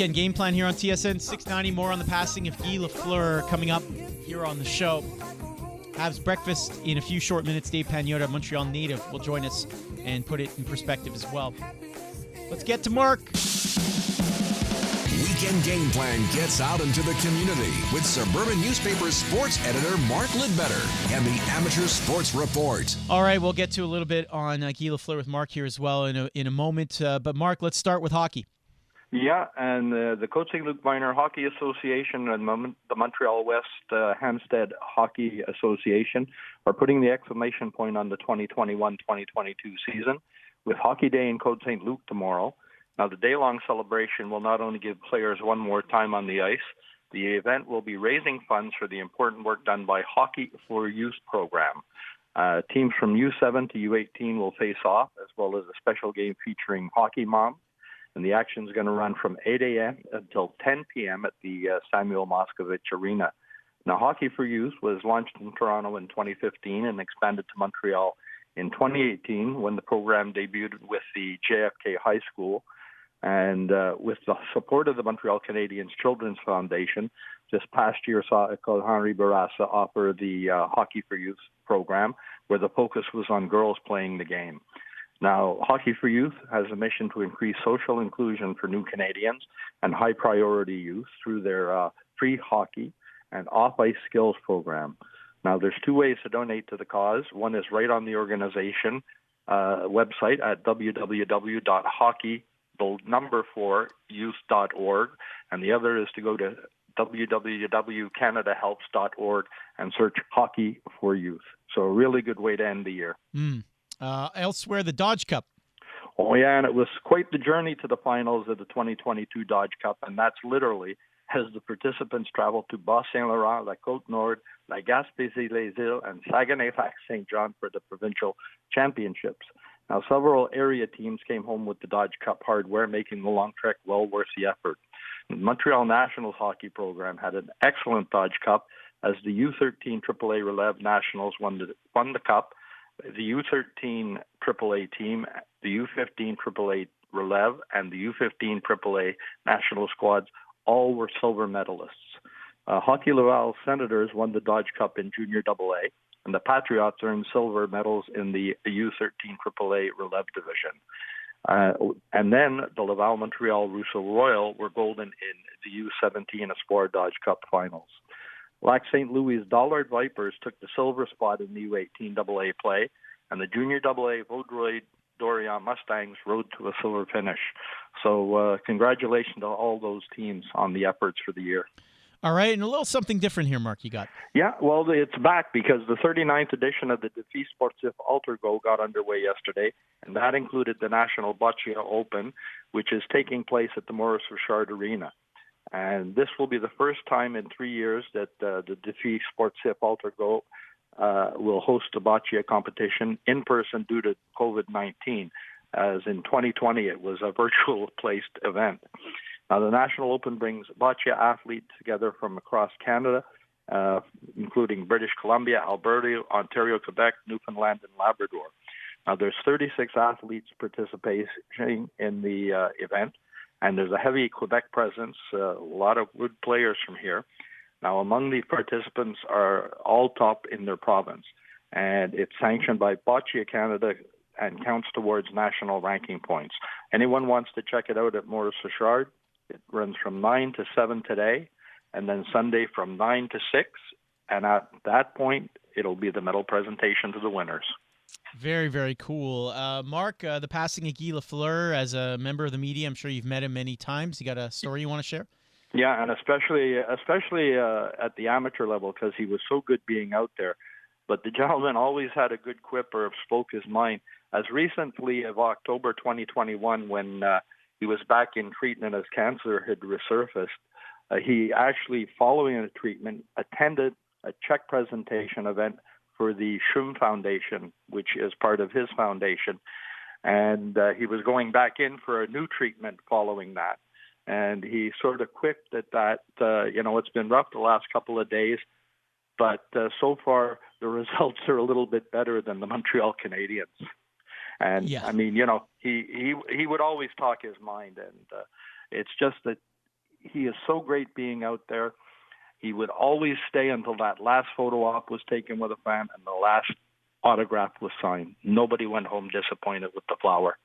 Weekend Game Plan here on TSN 690. More on the passing of Guy Lafleur coming up here on the show. Habs breakfast in a few short minutes. Dave Pagnotta, Montreal native, will join us and put it in perspective as well. Let's get to Mark. Weekend Game Plan gets out into the community with Suburban Newspaper sports editor Mark Lidbetter and the Amateur Sports Report. All right, we'll get to a little bit on Guy Lafleur with Mark here as well in a moment. But Mark, let's start with hockey. Yeah, and the Côte Saint-Luc Minor Hockey Association and the Montreal West Hampstead Hockey Association are putting the exclamation point on the 2021-2022 season with Hockey Day in Côte Saint-Luc tomorrow. Now, the day-long celebration will not only give players one more time on the ice, the event will be raising funds for the important work done by Hockey for Youth program. Teams from U7 to U18 will face off, as well as a special game featuring hockey moms. And the action is going to run from 8 a.m. until 10 p.m. at the Samuel Moscovich Arena. Now, Hockey for Youth was launched in Toronto in 2015 and expanded to Montreal in 2018 when the program debuted with the JFK High School. And with the support of the Montreal Canadiens Children's Foundation, this past year saw École Henri Bourassa offer the Hockey for Youth program, where the focus was on girls playing the game. Now, Hockey for Youth has a mission to increase social inclusion for new Canadians and high-priority youth through their free hockey and off-ice skills program. Now, there's two ways to donate to the cause. One is right on the organization website at www.hockey4youth.org, and the other is to go to www.canadahelps.org and search Hockey for Youth. So a really good way to end the year. Elsewhere, the Dodge Cup. Oh, yeah, and it was quite the journey to the finals of the 2022 Dodge Cup, and that's literally as the participants traveled to Bas-Saint-Laurent, La Côte-Nord, La Gaspésie-les-Îles, and Saguenay-Lac-Saint John for the provincial championships. Now, several area teams came home with the Dodge Cup hardware, making the long trek well worth the effort. The Montreal Nationals hockey program had an excellent Dodge Cup as the U13 AAA Relève Nationals won the Cup. The U13 AAA team, the U15 AAA Relève, and the U15 AAA national squads all were silver medalists. Hockey Laval Senators won the Dodge Cup in Junior AA, and the Patriots earned silver medals in the U13 AAA Relève division. And then the Laval Montreal Russo Royal were golden in the U17 Espoir Dodge Cup finals. Lac St. Louis Dollard Vipers took the silver spot in the U18 AA play, and the Junior AA Vaudreuil-Dorion Mustangs rode to a silver finish. So congratulations to all those teams on the efforts for the year. All right, and a little something different here, Mark, you got. Yeah, well, it's back because the 39th edition of the Défi Sportif Altergo got underway yesterday, and that included the National Boccia Open, which is taking place at the Maurice Richard Arena. And this will be the first time in 3 years that the Défi Sportif Altergo will host a boccia competition in person due to COVID-19, as in 2020 it was a virtual-placed event. Now, the National Open brings boccia athletes together from across Canada, including British Columbia, Alberta, Ontario, Quebec, Newfoundland, and Labrador. Now, there's 36 athletes participating in the event, and there's a heavy Quebec presence, a lot of good players from here. Now, among the participants are all top in their province, and it's sanctioned by Boccia Canada and counts towards national ranking points. Anyone wants to check it out at Maurice Richard, it runs from 9 to 7 today, and then Sunday from 9 to 6, and at that point, it'll be the medal presentation to the winners. Very, very cool. Mark, the passing of Guy Lafleur as a member of the media, I'm sure you've met him many times. You got a story you want to share? Yeah, and especially at the amateur level, because he was so good being out there. But the gentleman always had a good quip or spoke his mind. As recently as October 2021, when he was back in treatment as cancer had resurfaced, he actually, following the treatment, attended a check presentation event for the Schum Foundation, which is part of his foundation. And he was going back in for a new treatment following that. And he sort of quipped at that, it's been rough the last couple of days, but so far the results are a little bit better than the Montreal Canadiens. And I mean, he would always talk his mind, and it's just that he is so great being out there. He would always stay until that last photo op was taken with a fan and the last autograph was signed. Nobody went home disappointed with the flower.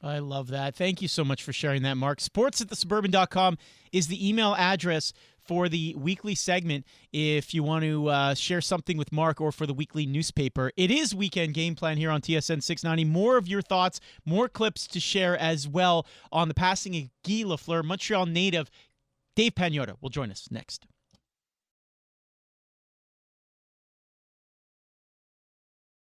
I love that. Thank you so much for sharing that, Mark. sports@thesuburban.com is the email address for the weekly segment if you want to share something with Mark or for the weekly newspaper. It is Weekend Game Plan here on TSN 690. More of your thoughts, more clips to share as well on the passing of Guy Lafleur. Montreal native Dave Pagnotta will join us next.